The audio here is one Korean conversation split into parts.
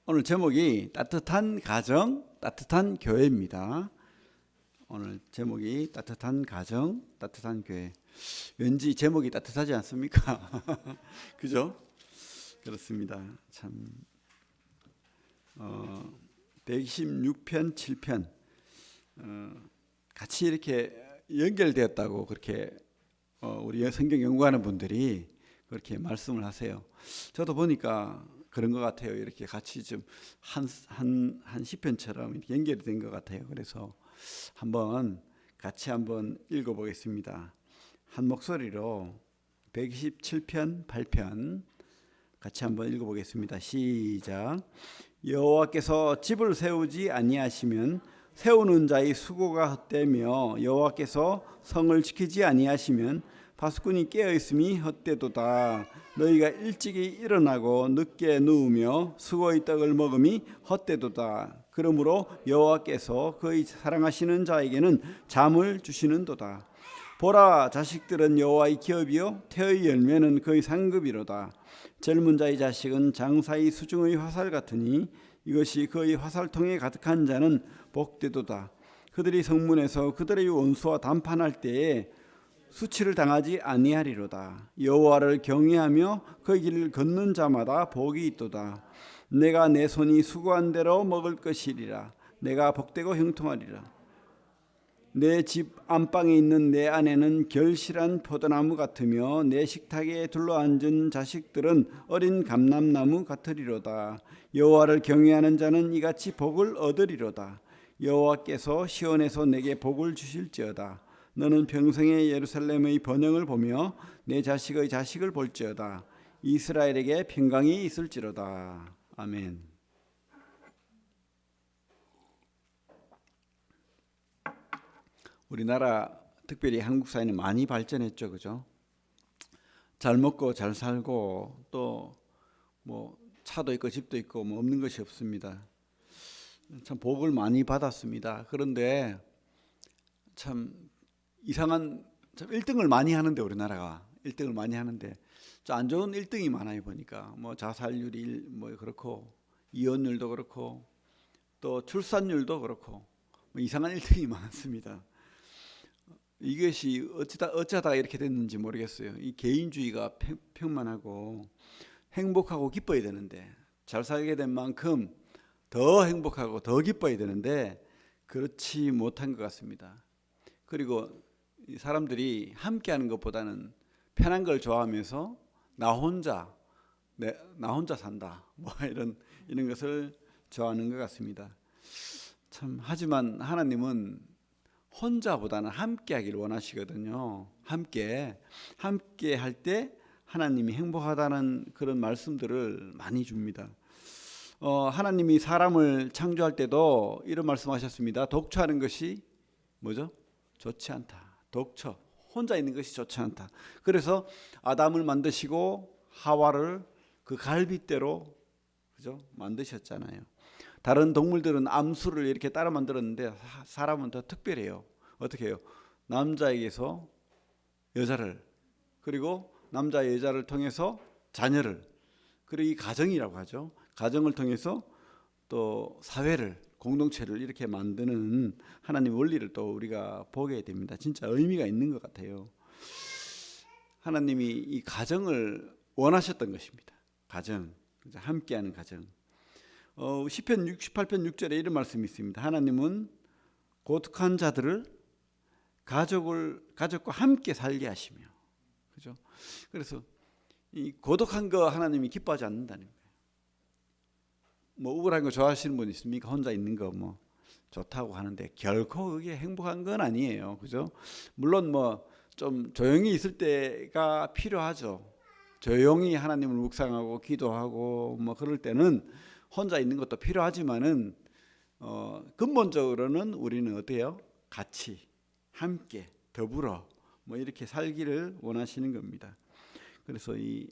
오늘 제목이 따뜻한 가정, 따뜻한 교회입니다. 오늘 제목이 따뜻한 가정, 따뜻한 교회. 왠지 제목이 따뜻하지 않습니까? 그죠? 그렇습니다. 참 126편, 7편 같이 이렇게 연결되었다고 그렇게 우리 성경 연구하는 분들이 그렇게 말씀을 하세요. 저도 보니까 그런 것 같아요. 이렇게 같이 좀 한 시편처럼 이렇게 연결이 된 것 같아요. 그래서 같이 한번 읽어보겠습니다. 한 목소리로 127편, 8편 같이 한번 읽어보겠습니다. 시작. 여호와께서 집을 세우지 아니하시면 세우는 자의 수고가 헛되며 여호와께서 성을 지키지 아니하시면 파수꾼이 깨어있음이 헛되도다. 너희가 일찍이 일어나고 늦게 누우며 수고의 떡을 먹음이 헛되도다. 그러므로 여호와께서 그의 사랑하시는 자에게는 잠을 주시는도다. 보라, 자식들은 여호와의 기업이요 태의 열매는 그의 상급이로다. 젊은 자의 자식은 장사의 수중의 화살 같으니 이것이 그의 화살통에 가득한 자는 복되도다. 그들이 성문에서 그들의 원수와 담판할 때에 수치를 당하지 아니하리로다. 여호와를 경외하며 그의 길을 걷는 자마다 복이 있도다. 내가 내 손이 수고한 대로 먹을 것이리라. 내가 복되고 형통하리라. 내 집 안방에 있는 내 아내는 결실한 포도나무 같으며 내 식탁에 둘러앉은 자식들은 어린 감람나무 같으리로다. 여호와를 경외하는 자는 이같이 복을 얻으리로다. 여호와께서 시온에서 내게 복을 주실지어다. 너는 평생에 예루살렘의 번영을 보며 내 자식의 자식을 볼지어다. 이스라엘에게 평강이 있을지로다. 아멘. 우리나라 특별히 한국 사회는 많이 발전했죠, 그죠? 잘 먹고 잘 살고 또 뭐 차도 있고 집도 있고 뭐 없는 것이 없습니다. 참 복을 많이 받았습니다. 그런데 참 이상한 1등을 많이 하는데 우리나라가 1등을 많이 하는데 좀 안 좋은 1등이 많아요. 보니까 뭐 자살률이 뭐 그렇고 이혼율도 그렇고 또 출산율도 그렇고 뭐 이상한 1등이 많습니다. 이것이 어쩌다 이렇게 됐는지 모르겠어요. 이 개인주의가 평만하고 행복하고 기뻐야 되는데 잘 살게 된 만큼 더 행복하고 더 기뻐야 되는데 그렇지 못한 것 같습니다. 그리고 사람들이 함께하는 것보다는 편한 걸 좋아하면서 나 혼자 산다 뭐 이런 것을 좋아하는 것 같습니다. 참 하지만 하나님은 혼자보다는 함께하기를 원하시거든요. 함께 할 때 하나님이 행복하다는 그런 말씀들을 많이 줍니다. 하나님이 사람을 창조할 때도 이런 말씀하셨습니다. 독처하는 것이 뭐죠? 좋지 않다. 독처, 혼자 있는 것이 좋지 않다. 그래서 아담을 만드시고 하와를 그 갈빗대로 그죠? 만드셨잖아요. 다른 동물들은 암수를 이렇게 따라 만들었는데 사람은 더 특별해요. 어떻게 해요? 남자에게서 여자를, 그리고 남자 여자를 통해서 자녀를, 그리고 이 가정이라고 하죠. 가정을 통해서 또 사회를, 공동체를 이렇게 만드는 하나님 원리를 또 우리가 보게 됩니다. 진짜 의미가 있는 것 같아요. 하나님이 이 가정을 원하셨던 것입니다. 가정, 함께하는 가정. 시편 68편 6절에 이런 말씀이 있습니다. 하나님은 고독한 자들을 가족과 함께 살게 하시며, 그죠? 그래서 이 고독한 거 하나님이 기뻐하지 않는다는 거예요. 뭐 우울한 거 좋아하시는 분 있습니까? 혼자 있는 거 뭐 좋다고 하는데 결코 그게 행복한 건 아니에요, 그죠? 물론 뭐 좀 조용히 있을 때가 필요하죠. 조용히 하나님을 묵상하고 기도하고 뭐 그럴 때는 혼자 있는 것도 필요하지만은 근본적으로는 우리는 어때요? 같이 함께 더불어 뭐 이렇게 살기를 원하시는 겁니다. 그래서 이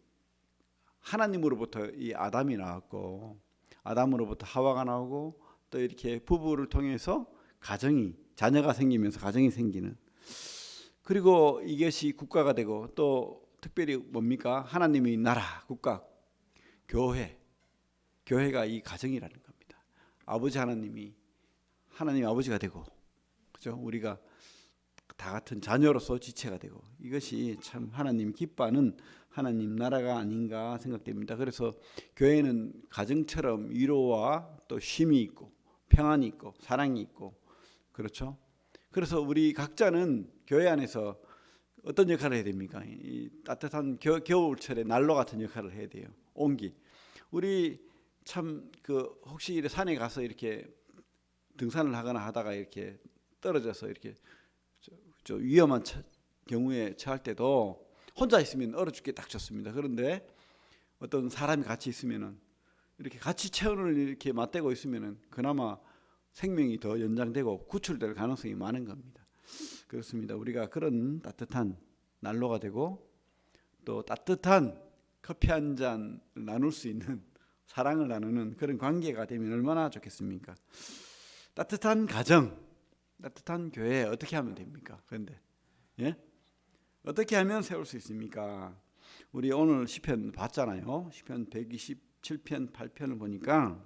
하나님으로부터 이 아담이 나왔고 아담으로부터 하와가 나오고 또 이렇게 부부를 통해서 자녀가 생기면서 가정이 생기는, 그리고 이것이 국가가 되고 또 특별히 뭡니까? 하나님의 나라, 국가, 교회 교회가 이 가정이라는 겁니다. 아버지 하나님이 하나님 아버지가 되고, 그죠? 우리가 다 같은 자녀로서 지체가 되고, 이것이 참 하나님이 기뻐하는 하나님 나라가 아닌가 생각됩니다. 그래서 교회는 가정처럼 위로와 또 쉼이 있고 평안이 있고 사랑이 있고, 그렇죠? 그래서 우리 각자는 교회 안에서 어떤 역할을 해야 됩니까? 이 따뜻한 겨울철에 난로 같은 역할을 해야 돼요. 온기. 우리 참 혹시 산에 가서 이렇게 등산을 하거나 하다가 이렇게 떨어져서 이렇게 저 위험한 경우에 처할 때도 혼자 있으면 얼어 죽기 딱 좋습니다. 그런데 어떤 사람이 같이 있으면은 이렇게 같이 체온을 이렇게 맞대고 있으면은 그나마 생명이 더 연장되고 구출될 가능성이 많은 겁니다. 그렇습니다. 우리가 그런 따뜻한 난로가 되고 또 따뜻한 커피 한 잔을 나눌 수 있는, 사랑을 나누는 그런 관계가 되면 얼마나 좋겠습니까? 따뜻한 가정, 따뜻한 교회 어떻게 하면 됩니까? 그런데 어떻게 하면 세울 수 있습니까? 우리 오늘 시편 봤잖아요. 시편 127편 8편을 보니까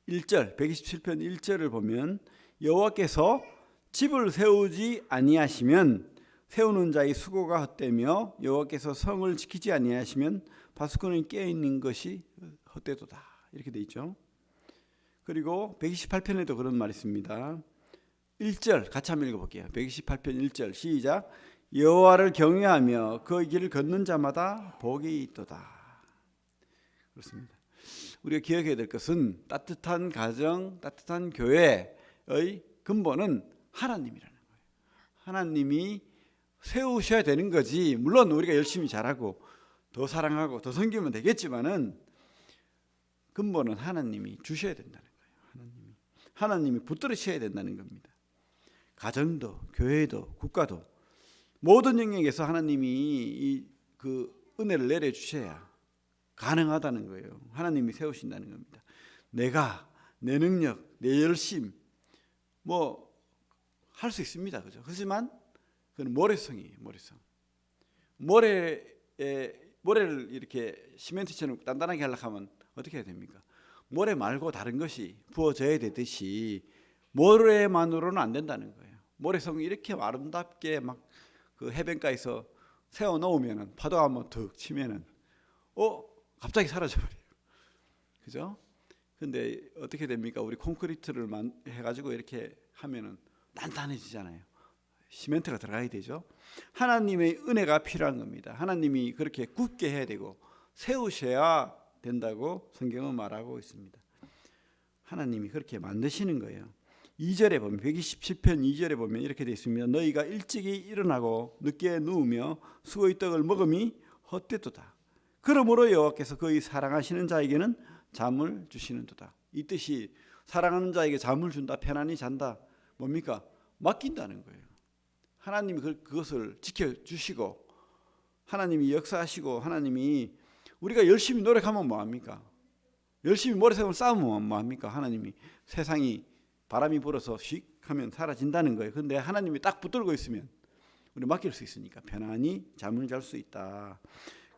1절, 127편 1절을 보면 여호와께서 집을 세우지 아니하시면 세우는 자의 수고가 헛되며 여호와께서 성을 지키지 아니하시면 바스코는 깨어있는 것이 헛되도다. 이렇게 돼 있죠. 그리고 128편에도 그런 말이 있습니다. 1절 같이 한번 읽어볼게요. 128편 1절 시작. 여호와를 경외하며 그 길을 걷는 자마다 복이 있도다. 그렇습니다. 우리가 기억해야 될 것은 따뜻한 가정, 따뜻한 교회의 근본은 하나님이라는 거예요. 하나님이 세우셔야 되는 거지. 물론 우리가 열심히 잘하고 더 사랑하고 더 섬기면 되겠지만은 근본은 하나님이 주셔야 된다는 거예요. 하나님이 붙들으셔야 된다는 겁니다. 가정도, 교회도, 국가도 모든 영역에서 하나님이 그 은혜를 내려주셔야 가능하다는 거예요. 하나님이 세우신다는 겁니다. 내가 내 능력, 내 열심 할 수 있습니다. 그죠? 하지만 그건 모래성이에요. 모래를 이렇게 시멘트처럼 단단하게 하려고 하면 어떻게 해야 됩니까? 모래 말고 다른 것이 부어져야 되듯이 모래만으로는 안 된다는 거예요. 모래성이 이렇게 아름답게 막 그 해변가에서 세워 놓으면은 파도가 한번 툭 치면은 갑자기 사라져 버려요. 그죠? 근데 어떻게 됩니까? 우리 콘크리트를 해가지고 이렇게 하면은 단단해지잖아요. 시멘트가 들어가야 되죠. 하나님의 은혜가 필요한 겁니다. 하나님이 그렇게 굳게 해야 되고 세우셔야 된다고 성경은 말하고 있습니다. 하나님이 그렇게 만드시는 거예요. 2절에 보면 127편 2절에 보면 이렇게 되어 있습니다. 너희가 일찍이 일어나고 늦게 누우며 수고의 떡을 먹음이 헛되도다. 그러므로 여호와께서 그의 사랑하시는 자에게는 잠을 주시는도다. 이 뜻이 사랑하는 자에게 잠을 준다, 편안히 잔다. 뭡니까? 맡긴다는 거예요. 하나님이 그것을 지켜주시고 하나님이 역사하시고 하나님이 우리가 열심히 노력하면 뭐합니까? 열심히 모래성을 쌓으면 뭐합니까? 하나님이 세상이 바람이 불어서 휙 하면 사라진다는 거예요. 그런데 하나님이 딱 붙들고 있으면 우리 맡길 수 있으니까 편안히 잠을 잘 수 있다.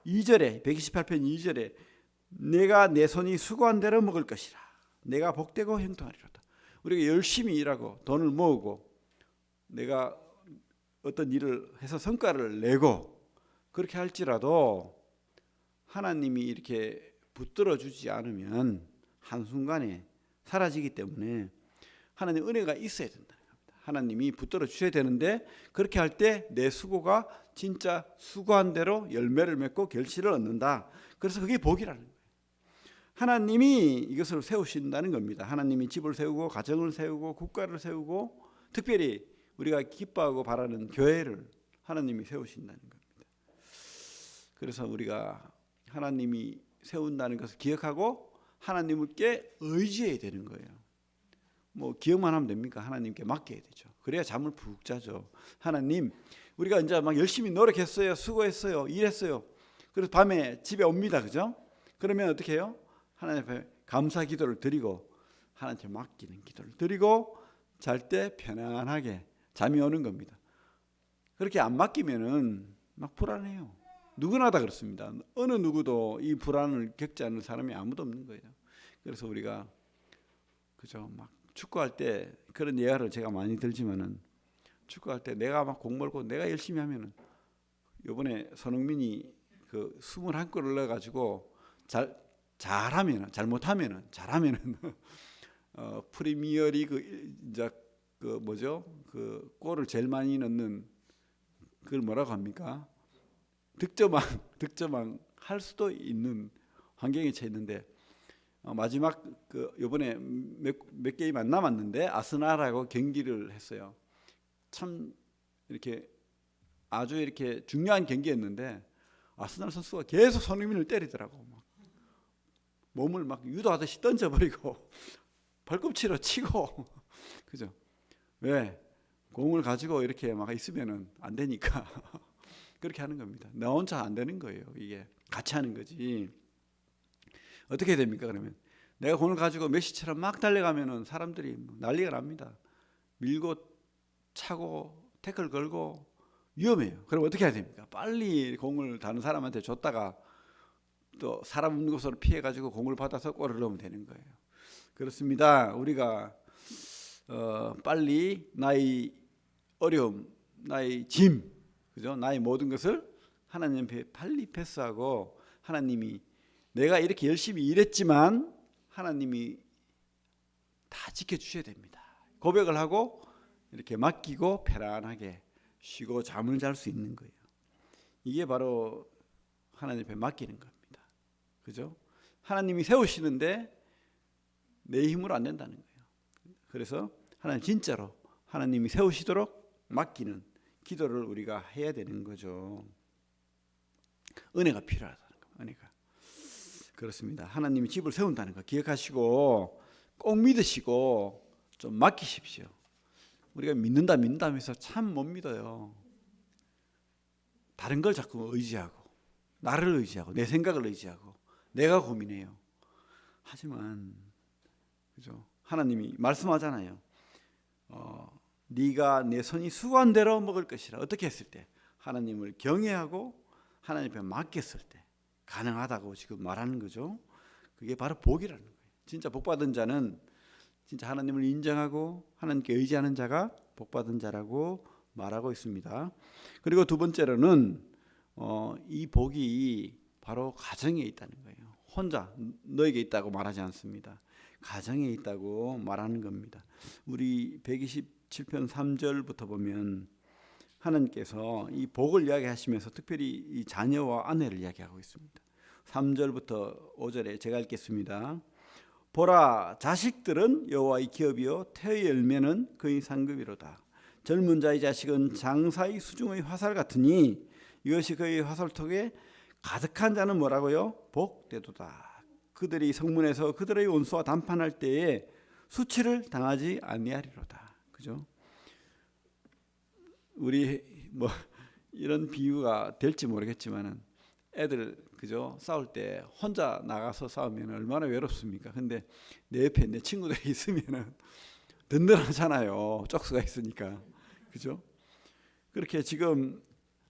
2절에 128편 2절에 내가 내 손이 수고한 대로 먹을 것이라. 내가 복되고 형통하리로다. 우리가 열심히 일하고 돈을 모으고 내가 어떤 일을 해서 성과를 내고 그렇게 할지라도 하나님이 이렇게 붙들어 주지 않으면 한순간에 사라지기 때문에 하나님 은혜가 있어야 된다는 겁니다. 하나님이 붙들어 주셔야 되는데 그렇게 할 때 내 수고가 진짜 수고한 대로 열매를 맺고 결실을 얻는다. 그래서 그게 복이라는 거예요. 하나님이 이것을 세우신다는 겁니다. 하나님이 집을 세우고 가정을 세우고 국가를 세우고 특별히 우리가 기뻐하고 바라는 교회를 하나님이 세우신다는 겁니다. 그래서 우리가 하나님이 세운다는 것을 기억하고 하나님께 의지해야 되는 거예요. 기억만 하면 됩니까? 하나님께 맡겨야 되죠. 그래야 잠을 푹 자죠. 하나님, 우리가 이제 막 열심히 노력했어요. 수고했어요. 일했어요. 그래서 밤에 집에 옵니다. 그죠? 그러면 어떻게 해요? 하나님 앞에 감사 기도를 드리고 하나님께 맡기는 기도를 드리고 잘 때 편안하게 잠이 오는 겁니다. 그렇게 안 맡기면은 막 불안해요. 누구나 다 그렇습니다. 어느 누구도 이 불안을 겪지 않는 사람이 아무도 없는 거예요. 그래서 우리가 그죠, 막 축구할 때 그런 예화를 제가 많이 들지만은, 축구할 때 내가 막 공 몰고 내가 열심히 하면은, 요번에 손흥민이 그 21골을 넣어 가지고 잘하면은, 잘하면은 프리미어리그 이제 그 뭐죠? 그 골을 제일 많이 넣는, 그걸 뭐라고 합니까? 득점왕 할 수도 있는 환경에 처해 있는데, 마지막 그 요번에 몇 게임 안 남았는데 아스날하고 경기를 했어요. 참 이렇게 아주 이렇게 중요한 경기였는데 아스날 선수가 계속 손흥민을 때리더라고. 막 몸을 막 유도하듯이 던져버리고 발꿈치로 치고 그죠? 왜? 공을 가지고 이렇게 막 있으면은 안 되니까 그렇게 하는 겁니다. 나 혼자 안 되는 거예요. 이게 같이 하는 거지. 어떻게 됩니까? 그러면 내가 공을 가지고 메시처럼 막 달려가면은 사람들이 난리가 납니다. 밀고 차고 태클 걸고 위험해요. 그럼 어떻게 해야 됩니까? 빨리 공을 다른 사람한테 줬다가 또 사람 없는 곳으로 피해 가지고 공을 받아서 골을 넣으면 되는 거예요. 그렇습니다. 우리가 빨리 나의 어려움, 나의 짐, 그죠? 나의 모든 것을 하나님 앞에 빨리 패스하고, 하나님이 내가 이렇게 열심히 일했지만 하나님이 다 지켜주셔야 됩니다. 고백을 하고 이렇게 맡기고 편안하게 쉬고 잠을 잘 수 있는 거예요. 이게 바로 하나님 앞에 맡기는 겁니다. 그죠? 하나님이 세우시는데 내 힘으로 안 된다는 거예요. 그래서 하나님 진짜로 하나님이 세우시도록 맡기는 기도를 우리가 해야 되는 거죠. 은혜가 필요하다는 거예요. 은혜가. 그렇습니다. 하나님이 집을 세운다는 거 기억하시고 꼭 믿으시고 좀 맡기십시오. 우리가 믿는다 하면서 참 못 믿어요. 다른 걸 자꾸 의지하고, 나를 의지하고, 내 생각을 의지하고, 내가 고민해요. 하지만 그죠? 하나님이 말씀하잖아요. 네가 내 손이 수고한 대로 먹을 것이라. 어떻게 했을 때? 하나님을 경외하고 하나님 앞에 맡겼을 때 가능하다고 지금 말하는 거죠. 그게 바로 복이라는 거예요. 진짜 복받은 자는 진짜 하나님을 인정하고 하나님께 의지하는 자가 복받은 자라고 말하고 있습니다. 그리고 두 번째로는 이 복이 바로 가정에 있다는 거예요. 혼자 너에게 있다고 말하지 않습니다. 가정에 있다고 말하는 겁니다. 우리 127편 3절부터 보면 하나님께서 이 복을 이야기하시면서 특별히 이 자녀와 아내를 이야기하고 있습니다. 3절부터 5절에 제가 읽겠습니다. 보라, 자식들은 여호와의 기업이요 태의 열매는 그의 상급이로다. 젊은 자의 자식은 장사의 수중의 화살 같으니 이것이 그의 화살통에 가득한 자는 뭐라고요? 복되도다. 그들이 성문에서 그들의 원수와 담판할 때에 수치를 당하지 아니하리로다. 그죠? 우리 뭐 이런 비유가 될지 모르겠지만은 애들 그죠? 싸울 때 혼자 나가서 싸우면 얼마나 외롭습니까? 근데 내 옆에 내 친구들이 있으면은 든든하잖아요. 쪽수가 있으니까. 그죠? 그렇게 지금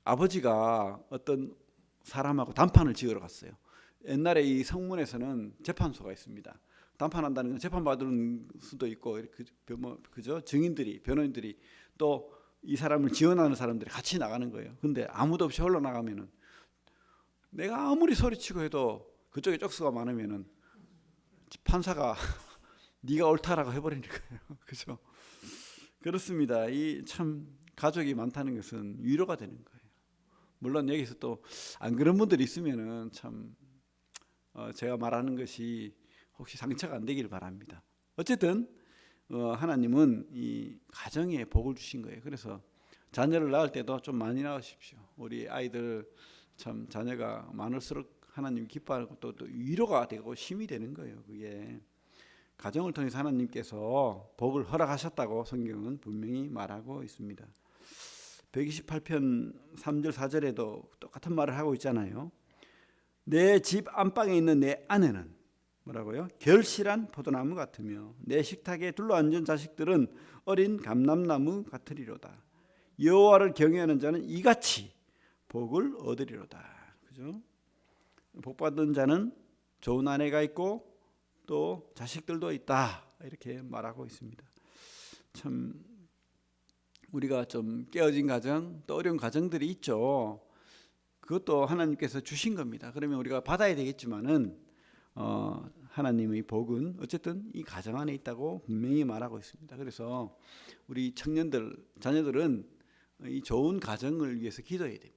아버지가 어떤 사람하고 담판을 지으러 갔어요. 옛날에 이 성문에서는 재판소가 있습니다. 담판한다는 건 재판받을 수도 있고, 그죠? 증인들이, 변호인들이 또 이 사람을 지원하는 사람들이 같이 나가는 거예요. 근데 아무도 없이 홀로 나가면은 내가 아무리 소리치고 해도 그쪽에 쪽수가 많으면은 판사가 네가 옳다라고 해버리는 거예요. 그죠? 그렇습니다. 이 참 가족이 많다는 것은 위로가 되는 거예요. 물론 여기서 또 안 그런 분들이 있으면은 참 제가 말하는 것이 혹시 상처가 안 되길 바랍니다. 어쨌든 하나님은 이 가정에 복을 주신 거예요. 그래서 자녀를 낳을 때도 좀 많이 낳으십시오. 우리 아이들 참 자녀가 많을수록 하나님 기뻐하고 또 위로가 되고 힘이 되는 거예요. 그게 가정을 통해서 하나님께서 복을 허락하셨다고 성경은 분명히 말하고 있습니다. 128편 3절 4절에도 똑같은 말을 하고 있잖아요. 내 집 안방에 있는 내 아내는 뭐라고요? 결실한 포도나무 같으며 내 식탁에 둘러앉은 자식들은 어린 감람나무 같으리로다. 여호와를 경외하는 자는 이같이 복을 얻으리로다. 그죠? 복 받은 자는 좋은 아내가 있고 또 자식들도 있다 이렇게 말하고 있습니다. 참 우리가 좀 깨어진 가정 또 어려운 가정들이 있죠. 그것도 하나님께서 주신 겁니다. 그러면 우리가 받아야 되겠지만은 하나님의 복은 어쨌든 이 가정 안에 있다고 분명히 말하고 있습니다. 그래서 우리 청년들, 자녀들은 이 좋은 가정을 위해서 기도해야 됩니다.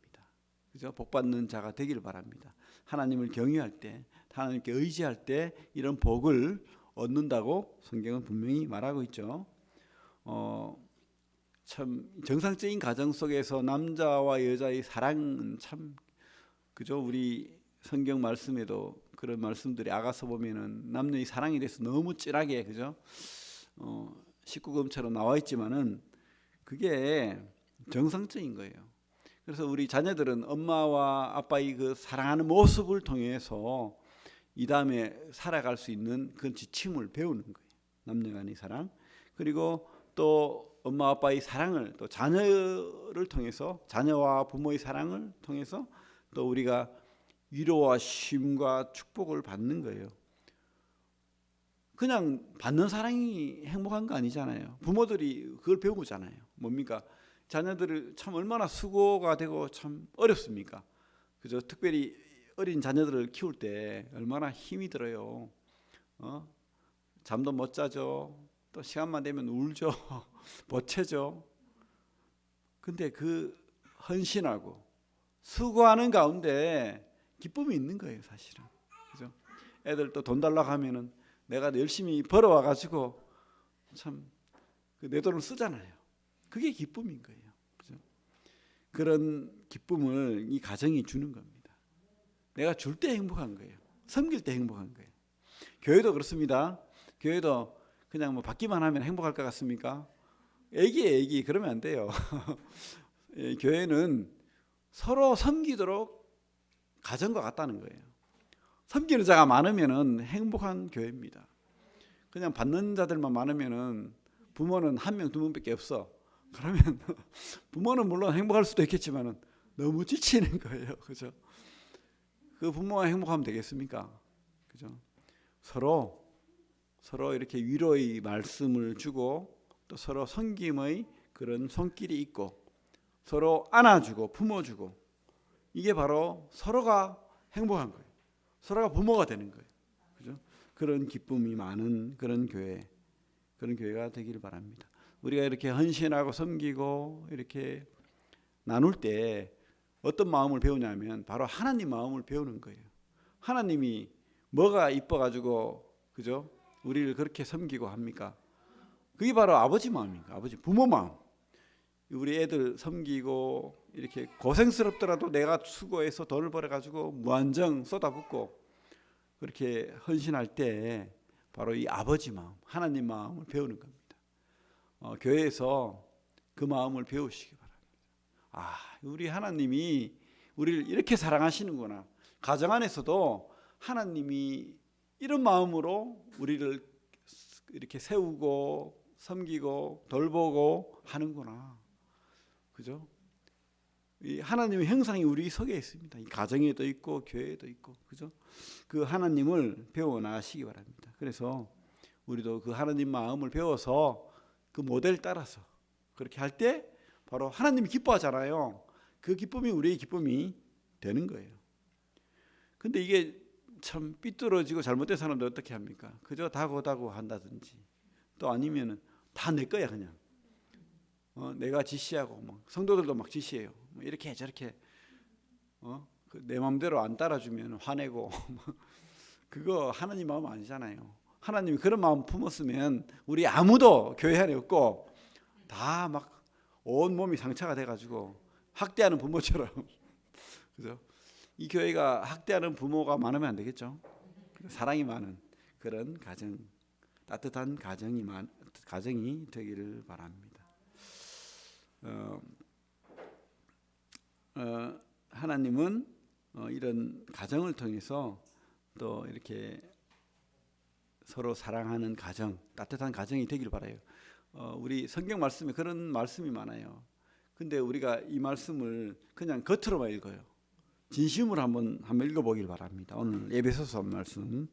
그죠? 복 받는 자가 되기를 바랍니다. 하나님을 경외할 때, 하나님께 의지할 때 이런 복을 얻는다고 성경은 분명히 말하고 있죠. 참 정상적인 가정 속에서 남자와 여자의 사랑은 참 그죠? 우리 성경 말씀에도 그런 말씀들이 아가서 보면은 남녀의 사랑에 대해서 너무 진하게 그죠? 19금처럼 나와 있지만은 그게 정상적인 거예요. 그래서 우리 자녀들은 엄마와 아빠의 그 사랑하는 모습을 통해서 이 다음에 살아갈 수 있는 그런 지침을 배우는 거예요. 남녀간의 사랑. 그리고 또 엄마 아빠의 사랑을 또 자녀를 통해서 자녀와 부모의 사랑을 통해서 또 우리가 위로와 쉼과 축복을 받는 거예요. 그냥 받는 사랑이 행복한 거 아니잖아요. 부모들이 그걸 배우잖아요. 뭡니까? 자녀들을 참 얼마나 수고가 되고 참 어렵습니까? 그죠? 특별히 어린 자녀들을 키울 때 얼마나 힘이 들어요. 잠도 못 자죠. 또 시간만 되면 울죠. 보채죠. 근데 그 헌신하고 수고하는 가운데 기쁨이 있는 거예요, 사실은. 그죠? 애들 또 돈 달라고 하면은 내가 열심히 벌어와 가지고 참 내 돈을 쓰잖아요. 그게 기쁨인 거예요. 그죠? 그런 기쁨을 이 가정이 주는 겁니다. 내가 줄 때 행복한 거예요. 섬길 때 행복한 거예요. 교회도 그렇습니다. 교회도 그냥 뭐 받기만 하면 행복할 것 같습니까? 애기 그러면 안 돼요. 교회는 서로 섬기도록 가정과 같다는 거예요. 섬기는 자가 많으면은 행복한 교회입니다. 그냥 받는 자들만 많으면은 부모는 한 명, 두 명밖에 없어. 그러면 부모는 물론 행복할 수도 있겠지만은 너무 지치는 거예요. 그죠? 그 부모가 행복하면 되겠습니까? 그죠? 서로 이렇게 위로의 말씀을 주고 또 서로 섬김의 그런 손길이 있고 서로 안아주고 품어주고 이게 바로 서로가 행복한 거예요. 서로가 부모가 되는 거예요. 그죠? 그런 기쁨이 많은 그런 교회가 되기를 바랍니다. 우리가 이렇게 헌신하고 섬기고 이렇게 나눌 때 어떤 마음을 배우냐면 바로 하나님 마음을 배우는 거예요. 하나님이 뭐가 이뻐가지고 그죠? 우리를 그렇게 섬기고 합니까? 그게 바로 아버지 마음입니다. 아버지 부모 마음. 우리 애들 섬기고 이렇게 고생스럽더라도 내가 수고해서 돈을 벌어가지고 무한정 쏟아붓고 그렇게 헌신할 때 바로 이 아버지 마음, 하나님 마음을 배우는 겁니다. 교회에서 그 마음을 배우시기 바랍니다. 우리 하나님이 우리를 이렇게 사랑하시는구나. 가정 안에서도 하나님이 이런 마음으로 우리를 이렇게 세우고 섬기고 돌보고 하는구나. 그죠? 이 하나님의 형상이 우리 속에 있습니다. 이 가정에도 있고 교회에도 있고, 그죠? 그 하나님을 배워 나가시기 바랍니다. 그래서 우리도 그 하나님 마음을 배워서 그 모델 따라서 그렇게 할 때 바로 하나님이 기뻐하잖아요. 그 기쁨이 우리의 기쁨이 되는 거예요. 근데 이게 참 삐뚤어지고 잘못된 사람들 어떻게 합니까? 그저 다고다고 한다든지 또 아니면은 다 내 거야 그냥. 내가 지시하고 막 성도들도 막 지시해요. 이렇게 저렇게 내 마음대로 안 따라주면 화내고 그거 하나님 마음 아니잖아요. 하나님이 그런 마음 품었으면 우리 아무도 교회 안에 없고 다 막 온 몸이 상처가 돼가지고 학대하는 부모처럼 그죠? 이 교회가 학대하는 부모가 많으면 안 되겠죠. 사랑이 많은 그런 가정, 따뜻한 가정이 되기를 바랍니다. 하나님은 이런 가정을 통해서 또 이렇게 서로 사랑하는 가정, 따뜻한 가정이 되기를 바라요. 우리 성경 말씀에 그런 말씀이 많아요. 근데 우리가 이 말씀을 그냥 겉으로만 읽어요. 진심으로 한번 읽어보길 바랍니다. 오늘 에베소서 말씀,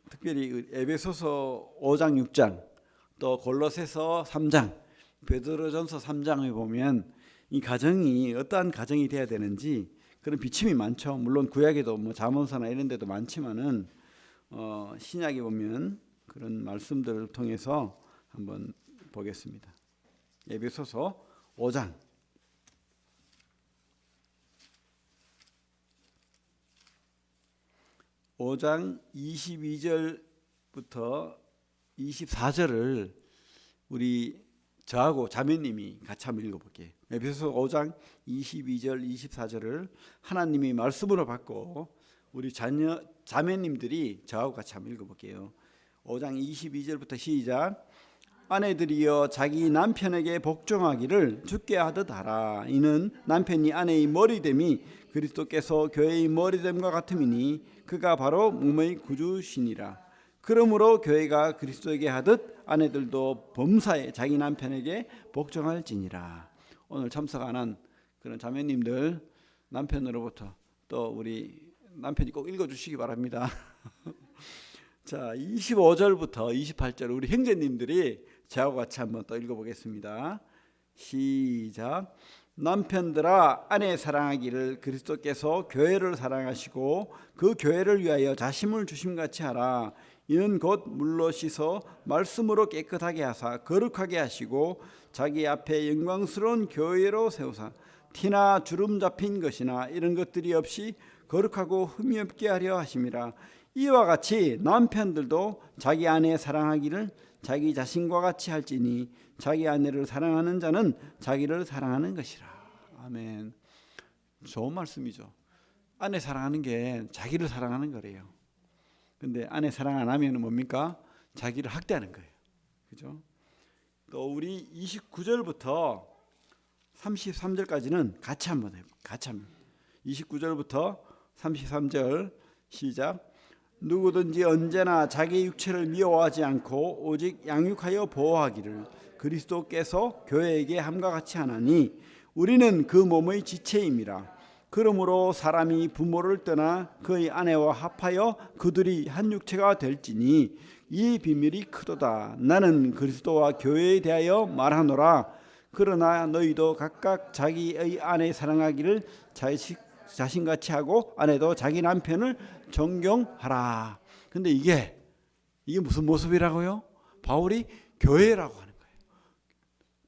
특별히 에베소서 5장 6장 또 골로새서 3장 베드로전서 3장에 보면 이 가정이 어떠한 가정이 돼야 되는지 그런 비침이 많죠. 물론 구약에도 뭐 잠언서나 이런 데도 많지만은 신약에 보면 그런 말씀들을 통해서 한번 보겠습니다. 에베소서 5장 22절부터 24절을 우리 저하고 자매님이 같이 한번 읽어볼게요. 에베소서 5장 22절 24절을 하나님이 말씀으로 받고 우리 자매님들이 저하고 같이 한번 읽어볼게요. 5장 22절부터 시작. 아내들이여 자기 남편에게 복종하기를 주께 하듯 하라. 이는 남편이 아내의 머리됨이 그리스도께서 교회의 머리됨과 같음이니 그가 바로 몸의 구주시니라. 그러므로 교회가 그리스도에게 하듯 아내들도 범사에 자기 남편에게 복종할지니라. 오늘 참석 안 한 그런 자매님들 남편으로부터 또 우리 남편이 꼭 읽어주시기 바랍니다. 자, 25절부터 28절 우리 형제님들이 저하고 같이 한번 또 읽어보겠습니다. 시작. 남편들아 아내 사랑하기를 그리스도께서 교회를 사랑하시고 그 교회를 위하여 자심을 주심같이 하라. 이는 곧 물로 씻어 말씀으로 깨끗하게 하사 거룩하게 하시고 자기 앞에 영광스러운 교회로 세우사 티나 주름 잡힌 것이나 이런 것들이 없이 거룩하고 흠이 없게 하려 하심이라. 이와 같이 남편들도 자기 아내 사랑하기를 자기 자신과 같이 할지니 자기 아내를 사랑하는 자는 자기를 사랑하는 것이라. 아멘. 좋은 말씀이죠. 아내 사랑하는 게 자기를 사랑하는 거래요. 근데 아내 사랑 안 하면 뭡니까? 자기를 학대하는 거예요. 그죠? 또 우리 29절부터 33절까지는 같이 한번 해요. 같이 한번. 29절부터 33절 시작. 누구든지 언제나 자기 육체를 미워하지 않고 오직 양육하여 보호하기를 그리스도께서 교회에게 함과 같이 하나니 우리는 그 몸의 지체임이라. 그러므로 사람이 부모를 떠나 그의 아내와 합하여 그들이 한 육체가 될지니 이 비밀이 크도다. 나는 그리스도와 교회에 대하여 말하노라. 그러나 너희도 각각 자기의 아내 사랑하기를 자신같이 하고 아내도 자기 남편을 존경하라. 근데 이게 무슨 모습이라고요? 바울이 교회라고 하는 거예요.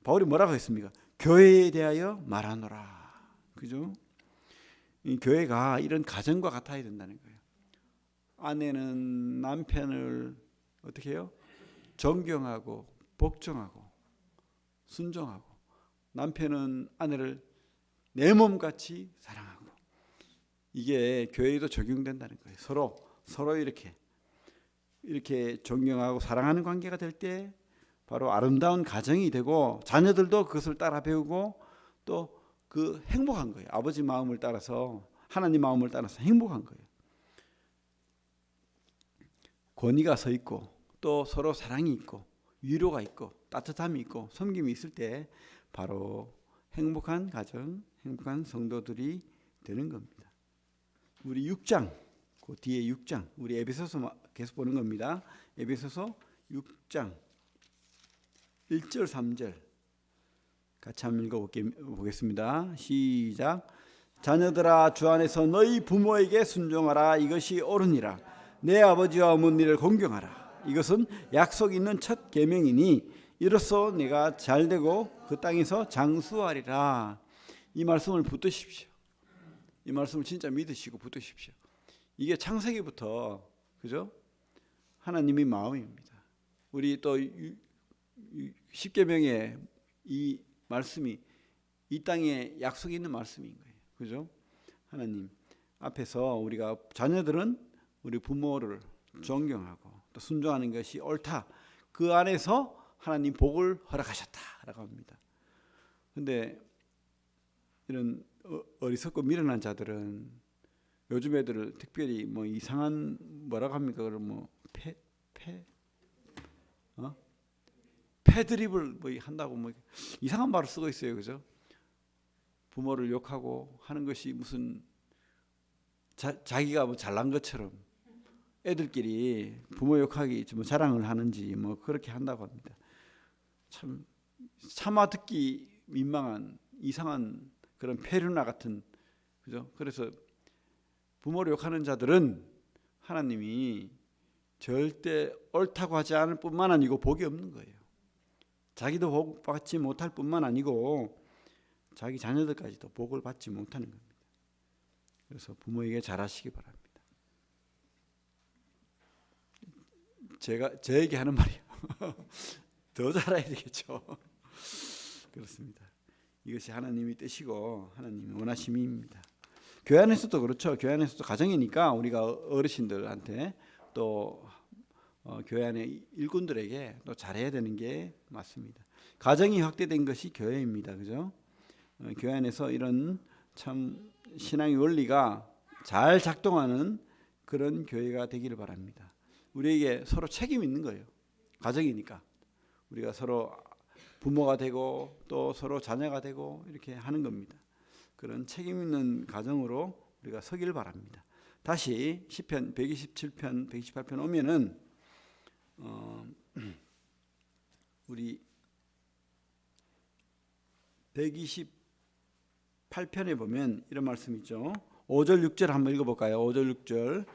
바울이 뭐라고 했습니까? 교회에 대하여 말하노라. 그죠? 이 교회가 이런 가정과 같아야 된다는 거예요. 아내는 남편을 어떻게 해요? 존경하고 복종하고 순종하고 남편은 아내를 내 몸같이 사랑하고 이게 교회에도 적용된다는 거예요. 서로 이렇게 존경하고 사랑하는 관계가 될 때 바로 아름다운 가정이 되고 자녀들도 그것을 따라 배우고 또 그 행복한 거예요. 아버지 마음을 따라서 하나님 마음을 따라서 행복한 거예요. 권위가 서 있고 또 서로 사랑이 있고 위로가 있고 따뜻함이 있고 섬김이 있을 때 바로 행복한 가정, 행복한 성도들이 되는 겁니다. 우리 6장, 그 뒤에 6장, 우리 에베소서 계속 보는 겁니다. 에베소서 6장 1절 3절 같이 한번 읽어보겠습니다. 시작. 자녀들아 주 안에서 너희 부모에게 순종하라. 이것이 옳으니라. 내 아버지와 어머니를 공경하라. 이것은 약속 있는 첫 계명이니 이로써 내가 잘되고 그 땅에서 장수하리라. 이 말씀을 붙드십시오. 이 말씀을 진짜 믿으시고 붙드십시오. 이게 창세기부터 그죠? 하나님의 마음입니다. 우리 또 십계명의 이 말씀이 이 땅에 약속이 있는 말씀인 거예요. 그죠? 하나님 앞에서 우리가 자녀들은 우리 부모를 존경하고 또 순종하는 것이 옳다. 그 안에서 하나님 복을 허락하셨다라고 합니다. 근데 이런 어리석고 미련한 자들은 요즘 애들을 특별히 뭐 이상한 뭐라고 합니까? 그럼 뭐 패드립을 뭐 한다고 뭐 이상한 말을 쓰고 있어요. 그죠? 부모를 욕하고 하는 것이 무슨 자기가 뭐 잘난 것처럼 애들끼리 부모 욕하기 좀 자랑을 하는지 뭐 그렇게 한다고 합니다. 참 차마 듣기 민망한 이상한 그런 페르나 같은, 그죠? 그래서 부모를 욕하는 자들은 하나님이 절대 옳다고 하지 않을 뿐만 아니고 복이 없는 거예요. 자기도 복 받지 못할 뿐만 아니고 자기 자녀들까지도 복을 받지 못하는 겁니다. 그래서 부모에게 잘하시기 바랍니다. 제가 저에게 하는 말이에요. 더 잘해야 되겠죠. 그렇습니다. 이것이 하나님이 뜻이고 하나님의 원하심입니다. 교회 안에서도 그렇죠. 교회 안에서도 가정이니까 우리가 어르신들한테 또 교회 안에 일꾼들에게 또 잘해야 되는 게 맞습니다. 가정이 확대된 것이 교회입니다. 그죠? 교회 안에서 이런 참 신앙의 원리가 잘 작동하는 그런 교회가 되기를 바랍니다. 우리에게 서로 책임 있는 거예요. 가정이니까 우리가 서로 부모가 되고 또 서로 자녀가 되고 이렇게 하는 겁니다. 그런 책임 있는 가정으로 우리가 서길 바랍니다. 다시 시편 127편 128편 오면은 우리 128편에 보면 이런 말씀이 있죠. 5절 6절 한번 읽어볼까요? 5절 6절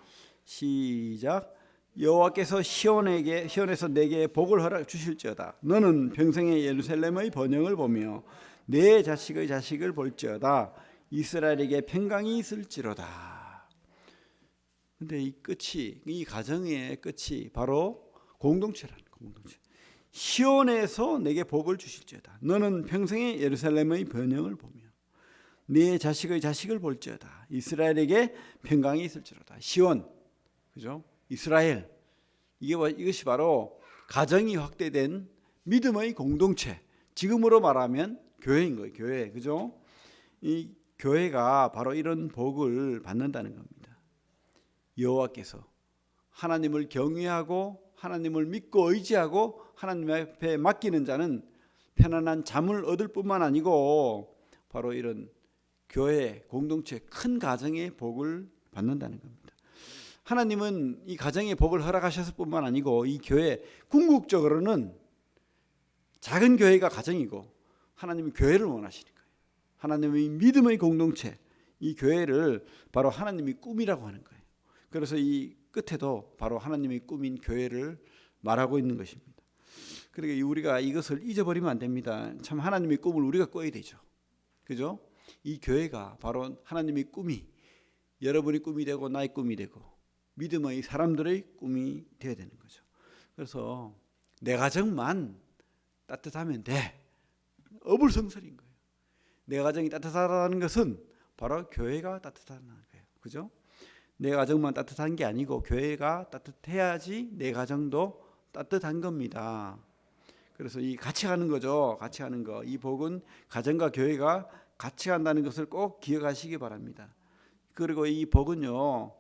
시작. 여호와께서 시온에서 내게 복을 허락 주실지어다. 너는 평생에 예루살렘의 번영을 보며 내 자식의 자식을 볼지어다. 이스라엘에게 평강이 있을지로다. 근데 이 끝이, 이 가정의 끝이 바로 공동체라는 공동체. 시온에서 내게 복을 주실지어다. 너는 평생에 예루살렘의 번영을 보며 네 자식의 자식을 볼지어다. 이스라엘에게 평강이 있을지로다. 시온, 그죠? 이스라엘. 이것이 바로 가정이 확대된 믿음의 공동체. 지금으로 말하면 교회인 거예요. 교회, 그죠? 이 교회가 바로 이런 복을 받는다는 겁니다. 여호와께서 하나님을 경외하고 하나님을 믿고 의지하고 하나님 앞에 맡기는 자는 편안한 잠을 얻을 뿐만 아니고 바로 이런 교회, 공동체, 큰 가정의 복을 받는다는 겁니다. 하나님은 이 가정의 복을 허락하셨을 뿐만 아니고 이 교회, 궁극적으로는 작은 교회가 가정이고 하나님은 교회를 원하시는 거예요. 하나님의 믿음의 공동체, 이 교회를 바로 하나님의 꿈이라고 하는 거예요. 그래서 이 끝에도 바로 하나님의 꿈인 교회를 말하고 있는 것입니다. 그러니까 우리가 이것을 잊어버리면 안 됩니다. 참 하나님의 꿈을 우리가 꿔야 되죠. 그죠? 이 교회가 바로 하나님의 꿈이, 여러분의 꿈이 되고 나의 꿈이 되고 믿음의 사람들의 꿈이 되어야 되는 거죠. 그래서 내 가정만 따뜻하면 돼. 어불성설인 거예요. 내 가정이 따뜻하다는 것은 바로 교회가 따뜻하다는 거예요. 그죠? 내 가정만 따뜻한 게 아니고 교회가 따뜻해야지 내 가정도 따뜻한 겁니다. 그래서 이 같이 가는 거죠. 같이 가는 거. 이 복은 가정과 교회가 같이 간다는 것을 꼭 기억하시기 바랍니다. 그리고 이 복은요,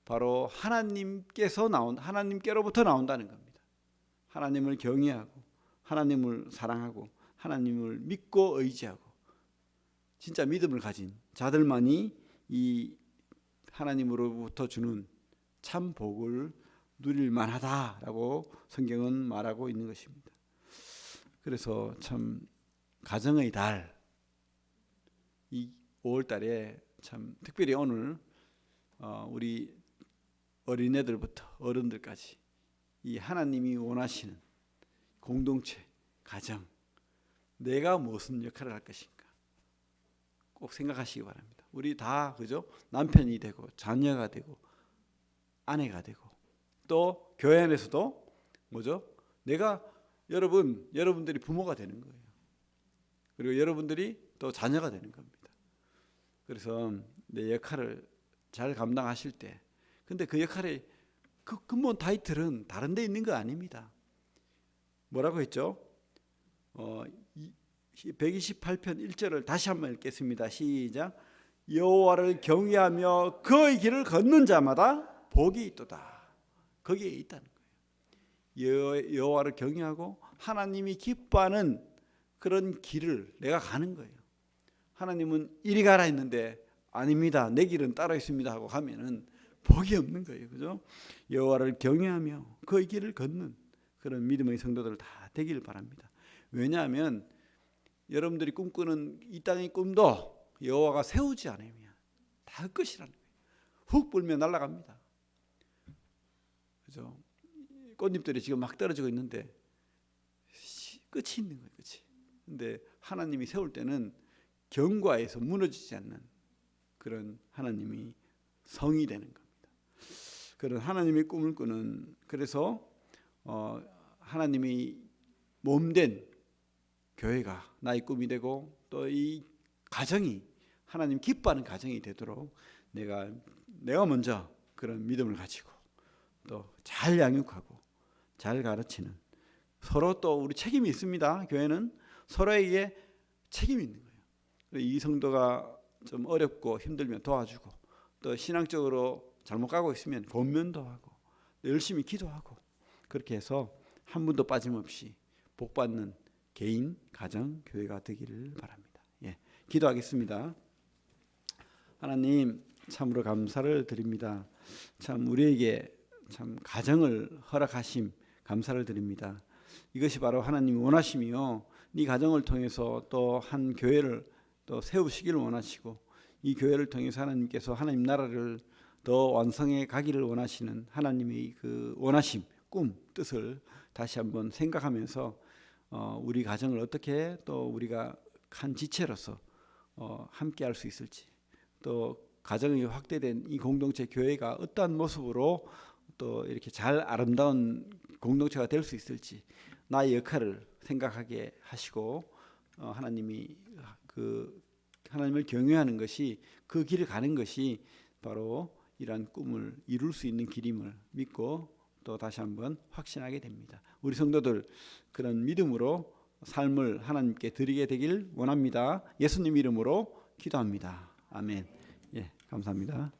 바로 하나님께로부터 나온다는 겁니다. 하나님을 경외하고 하나님을 사랑하고 하나님을 믿고 의지하고 진짜 믿음을 가진 자들만이 이 하나님으로부터 주는 참 복을 누릴 만하다라고 성경은 말하고 있는 것입니다. 그래서 참 가정의 달, 이 5월 달에 참 특별히 오늘 우리 어린애들부터 어른들까지 이 하나님이 원하시는 공동체, 가정, 내가 무슨 역할을 할 것인가 꼭 생각하시기 바랍니다. 우리 다 그죠? 남편이 되고 자녀가 되고 아내가 되고 또 교회 안에서도 뭐죠? 여러분들이 부모가 되는 거예요. 그리고 여러분들이 또 자녀가 되는 겁니다. 그래서 내 역할을 잘 감당하실 때, 근데 그 역할의 그 근본 타이틀은 다른 데 있는 거 아닙니다. 뭐라고 했죠? 128편 1절을 다시 한번 읽겠습니다. 시작. 여호와를 경외하며 그의 길을 걷는 자마다 복이 있도다. 거기에 있다는 거예요. 여호와를 경외하고 하나님이 기뻐하는 그런 길을 내가 가는 거예요. 하나님은 이리 가라 했는데 아닙니다. 내 길은 따로 있습니다 하고 하면은 복이 없는 거예요. 그죠? 여호와를 경외하며 그의 길을 걷는 그런 믿음의 성도들 다 되길 바랍니다. 왜냐하면 여러분들이 꿈꾸는 이 땅의 꿈도 여호와가 세우지 않으면 다 끝이라는 거예요. 훅 불면 날아갑니다. 그죠? 꽃잎들이 지금 막 떨어지고 있는데 끝이 있는 거예요. 끝이. 근데 하나님이 세울 때는 경과에서 무너지지 않는 그런 하나님이 성이 되는 겁니다. 그런 하나님의 꿈을 꾸는, 그래서 하나님이 몸된 교회가 나의 꿈이 되고 또 이 가정이 하나님 기뻐하는 가정이 되도록 내가 먼저 그런 믿음을 가지고 또 잘 양육하고 잘 가르치는, 서로 또 우리 책임이 있습니다. 교회는 서로에게 책임이 있는 거예요. 이 성도가 좀 어렵고 힘들면 도와주고, 또 신앙적으로 잘못 가고 있으면 권면도 하고 열심히 기도하고, 그렇게 해서 한 분도 빠짐없이 복받는 개인, 가정, 교회가 되기를 바랍니다. 예, 기도하겠습니다. 하나님, 참으로 감사를 드립니다. 참 우리에게 참 가정을 허락하심 감사를 드립니다. 이것이 바로 하나님이 원하심이요, 이 가정을 통해서 또 한 교회를 또 세우시기를 원하시고, 이 교회를 통해서 하나님께서 하나님 나라를 더 완성해 가기를 원하시는 하나님의 그 원하심, 꿈, 뜻을 다시 한번 생각하면서 우리 가정을 어떻게 또 우리가 한 지체로서 함께 할 수 있을지, 또 가정이 확대된 이 공동체 교회가 어떠한 모습으로 또 이렇게 잘 아름다운 공동체가 될 수 있을지 나의 역할을 생각하게 하시고, 하나님이 그 하나님을 경외하는 것이, 그 길을 가는 것이 바로 이러한 꿈을 이룰 수 있는 길임을 믿고 또 다시 한번 확신하게 됩니다. 우리 성도들 그런 믿음으로 삶을 하나님께 드리게 되길 원합니다. 예수님 이름으로 기도합니다. 아멘. 예, 감사합니다.